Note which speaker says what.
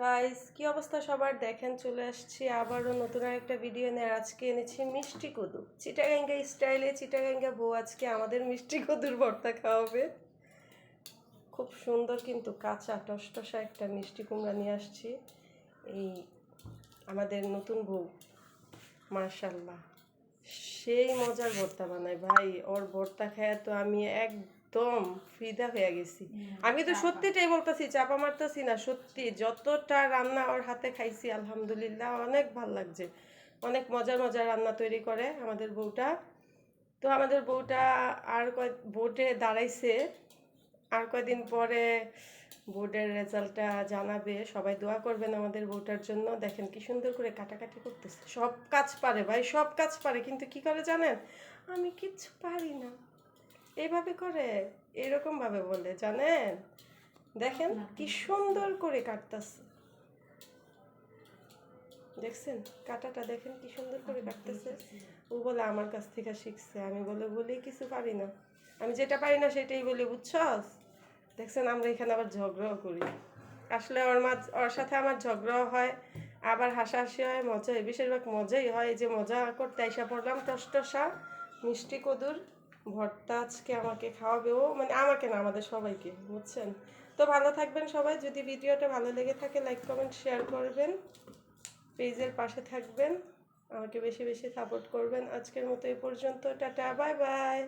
Speaker 1: Guys কি অবস্থা সবার, দেখেন চলে আসছি আবারও নতুন একটা ভিডিও নিয়ে। আজকে এনেছি মিষ্টি কদু, চিটাগাঙ্গা স্টাইলে। চিটাগাঙ্গা বউ আজকে আমাদের মিষ্টি কদুর ভর্তা খাওয়াবে। খুব সুন্দর কিন্তু কাঁচা টসটসা একটা মিষ্টি কুমড়া নিয়ে আসছি। এই আমাদের নতুন বউ মাশাল্লাহ সেই মজার ভর্তা বানায় ভাই। ওর ভর্তা খায় তো আমি একদম ফিদা হয়ে গেছি। আমি তো সত্যিটাই বলতেছি, চাপা মারতেছি না, সত্যি যতটা রান্না ওর হাতে খাইছি আলহামদুলিল্লাহ অনেক ভাল লাগছে। অনেক মজার মজার রান্না তৈরি করে আমাদের বউটা। তো আমাদের বউটা আর বোর্ডে দাঁড়াইছে, আর কয়দিন পরে বোর্ডের রেজাল্টটা জানাবে। সবাই দোয়া করবেন আমাদের বউটার জন্য। দেখেন কি সুন্দর করে কাটাকাটি করতেছে, সব কাজ পারে ভাই, সব কাজ পারে, কিন্তু কি করে জানেন? আমি কিচ্ছু পারি না এইভাবে করে, এরকম ভাবে বলে, জানেন? দেখেন কি সুন্দর করে কাটতেছে, দেখছেন কাটাটা, দেখেন কি সুন্দর করে কাটতেছে। ও বলে আমার কাছ থেকে শিখছে, আমি বলি কিছু পারি না, আমি যেটা পারি না সেটাই বলি, বুঝছস? দেখছেন আমরা এখানে আবার ঝগড়াও করি। আসলে ওর সাথে আমার ঝগড়াও হয়, আবার হাসাহাসি হয়, মজা হয়, বেশিরভাগ মজাই হয়। যে মজা করতে আইসা পড়লাম টসটসা মিষ্টি কদুর ভর্তা আজকে আমাকে খাওয়াবে ও, মানে আমাকে না, আমাদের সবাইকে, বুঝছেন? তো ভালো থাকবেন সবাই। যদি ভিডিওটা ভালো লেগে থাকে লাইক কমেন্ট শেয়ার করবেন, পেজের পাশে থাকবেন, আমাকে বেশি বেশি সাপোর্ট করবেন। আজকের মতো এই পর্যন্ত, টাটা বাই বাই।